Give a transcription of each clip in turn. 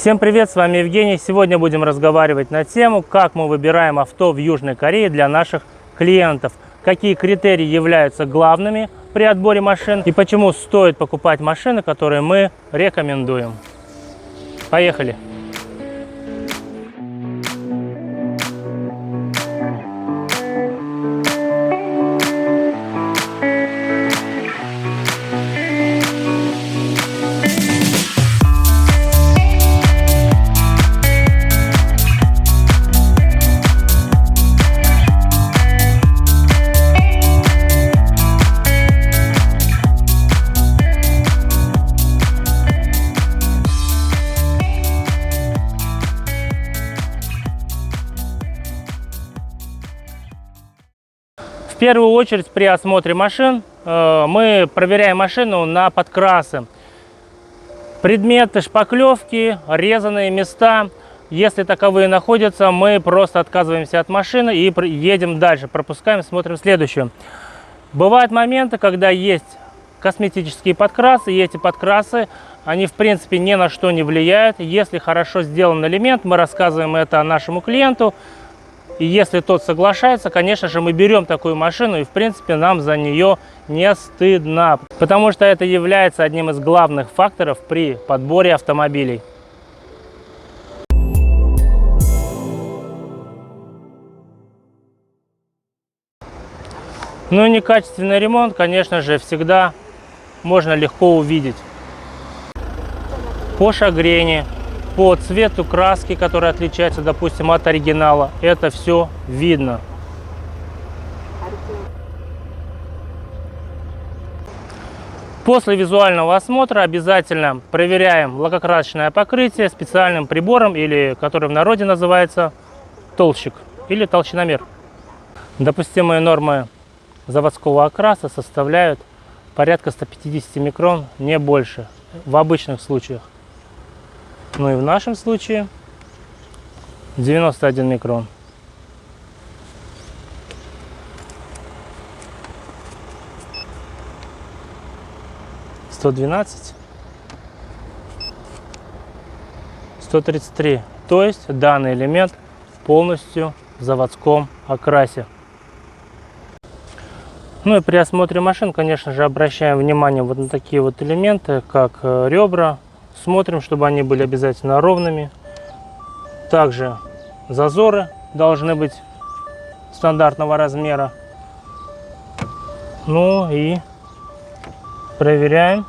Всем привет, с вами Евгений. Сегодня будем разговаривать на тему, как мы выбираем авто в Южной Корее для наших клиентов, какие критерии являются главными при отборе машин и почему стоит покупать машины, которые мы рекомендуем. Поехали! В первую очередь при осмотре машин мы проверяем машину на подкрасы. Предметы шпаклевки, резаные места, если таковые находятся, мы просто отказываемся от машины и едем дальше, пропускаем, смотрим следующую. Бывают моменты, когда есть косметические подкрасы, и эти подкрасы, они в принципе ни на что не влияют. Если хорошо сделан элемент, мы рассказываем это нашему клиенту. И если тот соглашается, конечно же, мы берем такую машину, и в принципе нам за нее не стыдно, потому что это является одним из главных факторов при подборе автомобилей. Ну и некачественный ремонт, конечно же, всегда можно легко увидеть. По шагрени, по цвету краски, который отличается, допустим, от оригинала, это все видно. После визуального осмотра обязательно проверяем лакокрасочное покрытие специальным прибором, или который в народе называется толщик или толщиномер. Допустимые нормы заводского окраса составляют порядка 150 микрон, не больше, в обычных случаях. Ну и в нашем случае 91 микрон. «112», «133». То есть данный элемент полностью в заводском окрасе. Ну и при осмотре машин, конечно же, обращаем внимание вот на такие вот элементы, как ребра. Смотрим, чтобы они были обязательно ровными. Также зазоры должны быть стандартного размера. Ну и проверяем.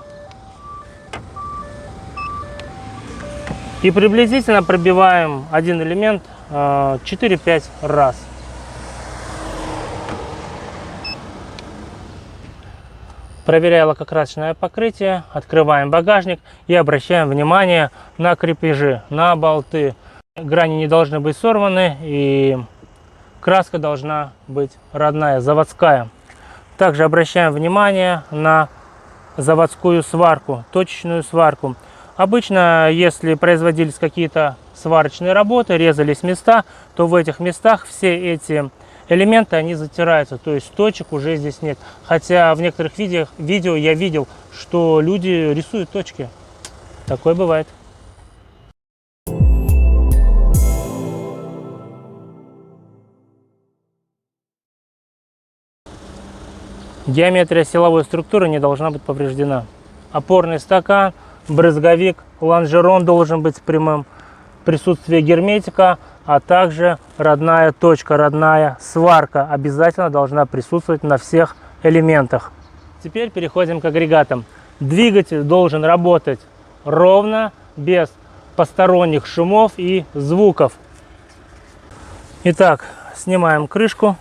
И приблизительно пробиваем один элемент 4-5 раз. Проверяя лакокрасочное покрытие, открываем багажник и обращаем внимание на крепежи, на болты. Грани не должны быть сорваны, и краска должна быть родная, заводская. Также обращаем внимание на заводскую сварку, точечную сварку. Обычно, если производились какие-то сварочные работы, резались места, то в этих местах все эти элементы, они затираются, то есть точек уже здесь нет. Хотя в некоторых видео я видел, что люди рисуют точки. Такое бывает. Геометрия силовой структуры не должна быть повреждена. Опорный стакан, брызговик, лонжерон должен быть прямым. Присутствие герметика, а также родная точка, родная сварка обязательно должна присутствовать на всех элементах. Теперь переходим к агрегатам. Двигатель должен работать ровно, без посторонних шумов и звуков. Итак, снимаем крышку,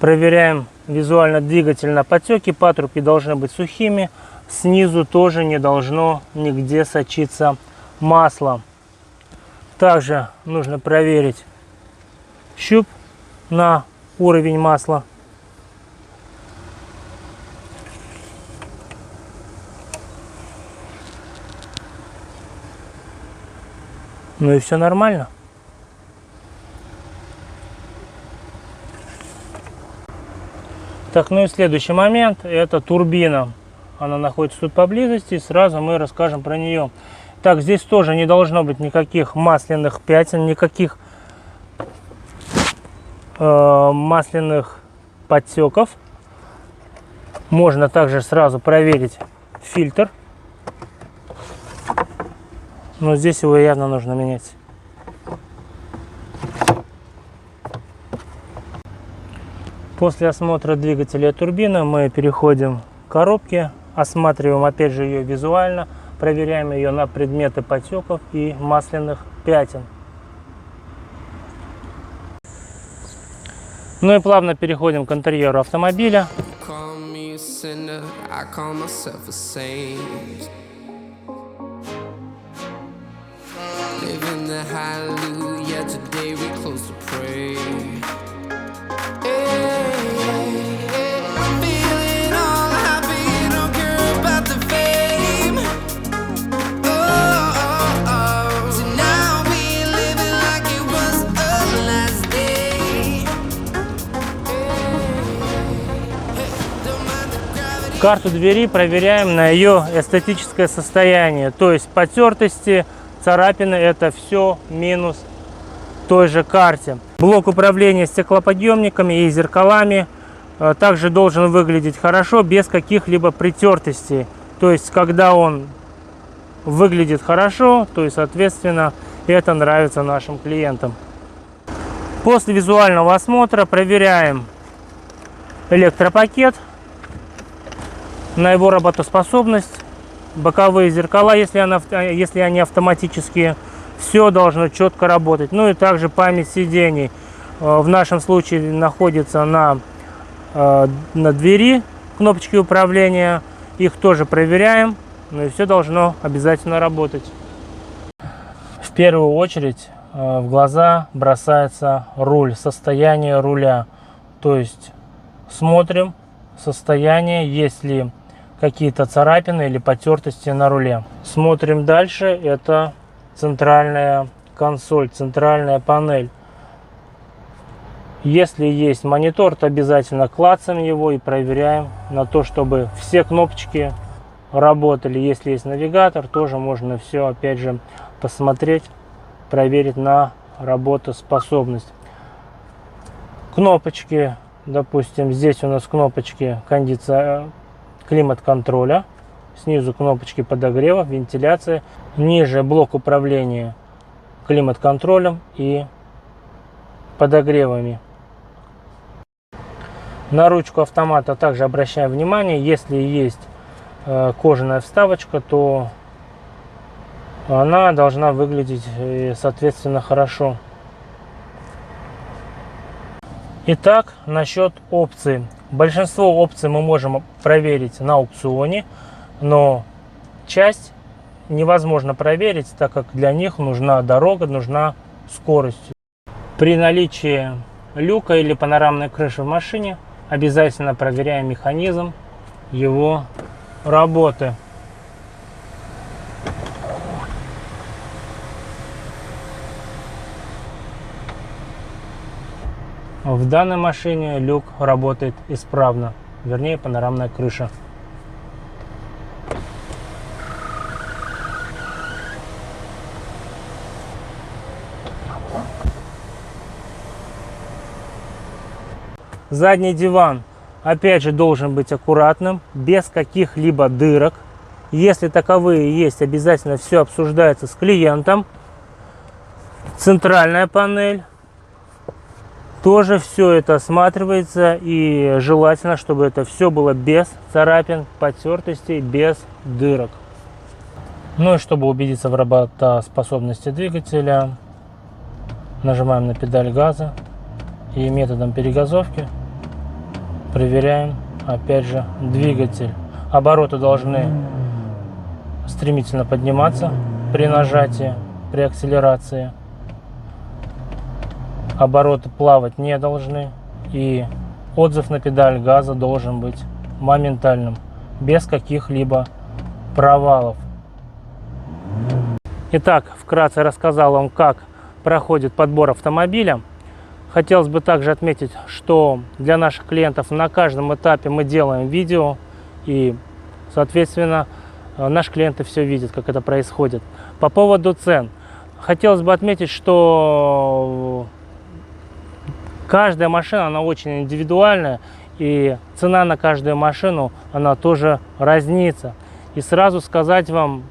проверяем визуально двигатель на потеки, патрубки должны быть сухими, снизу тоже не должно нигде сочиться масло. Также нужно проверить щуп на уровень масла. Ну и все нормально. Так, ну и следующий момент — это турбина. Она находится тут поблизости, и сразу мы расскажем про нее. Так, здесь тоже не должно быть никаких масляных пятен, никаких масляных подтеков. Можно также сразу проверить фильтр, но здесь его явно нужно менять. После осмотра двигателя и турбины мы переходим к коробке, осматриваем опять же ее визуально, проверяем ее на предметы потеков и масляных пятен. Ну и плавно переходим к интерьеру автомобиля. Карту двери проверяем на ее эстетическое состояние, то есть потертости, царапины — это все минус той же карте. Блок управления стеклоподъемниками и зеркалами также должен выглядеть хорошо, без каких-либо притертостей. То есть когда он выглядит хорошо, то есть соответственно это нравится нашим клиентам. После визуального осмотра проверяем электропакет на его работоспособность, боковые зеркала, если они автоматические, все должно четко работать. Ну и также память сидений в нашем случае находится на двери, кнопочки управления, их тоже проверяем, ну и все должно обязательно работать. В первую очередь в глаза бросается руль, состояние руля, то есть смотрим состояние, есть ли какие-то царапины или потертости на руле. Смотрим дальше, это центральная консоль, центральная панель. Если есть монитор, то обязательно клацаем его и проверяем на то, чтобы все кнопочки работали. Если есть навигатор, тоже можно все опять же посмотреть, проверить на работоспособность. Кнопочки, допустим, здесь у нас кнопочки климат-контроля, снизу кнопочки подогрева, вентиляции, ниже блок управления климат-контролем и подогревами. На ручку автомата также обращаем внимание, если есть кожаная вставочка, то она должна выглядеть соответственно хорошо. Итак, насчет опций. Большинство опций мы можем проверить на аукционе, но часть невозможно проверить, так как для них нужна дорога, нужна скорость. При наличии люка или панорамной крыши в машине обязательно проверяем механизм его работы. В данной машине люк работает исправно, вернее панорамная крыша. Задний диван опять же должен быть аккуратным, без каких-либо дырок. Если таковые есть, обязательно все обсуждается с клиентом. Центральная панель. Тоже все это осматривается, и желательно, чтобы это все было без царапин, потертостей, без дырок. Ну и чтобы убедиться в работоспособности двигателя, нажимаем на педаль газа и методом перегазовки проверяем опять же двигатель. Обороты должны стремительно подниматься при нажатии, при акселерации. Обороты плавать не должны, и отзыв на педаль газа должен быть моментальным, без каких-либо провалов. Итак, вкратце рассказал вам, как проходит подбор автомобиля. Хотелось бы также отметить, что для наших клиентов на каждом этапе мы делаем видео, и соответственно Наши клиенты все видят, как это происходит. По поводу цен. Хотелось бы отметить, что каждая машина, она очень индивидуальная, и цена на каждую машину, она тоже разнится. И сразу сказать вам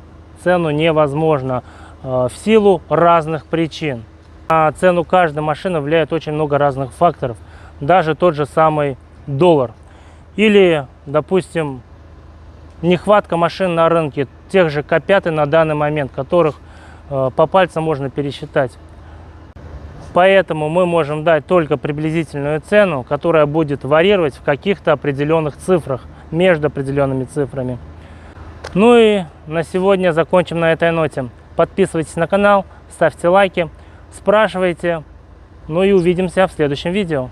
цену невозможно в силу разных причин. На цену каждой машины влияет очень много разных факторов, даже тот же самый доллар. Или, допустим, нехватка машин на рынке, тех же К5 на данный момент, которых по пальцам можно пересчитать. Поэтому мы можем дать только приблизительную цену, которая будет варьировать в каких-то определенных цифрах, между определенными цифрами. Ну и на сегодня закончим на этой ноте. Подписывайтесь на канал, ставьте лайки, спрашивайте. Ну и увидимся в следующем видео.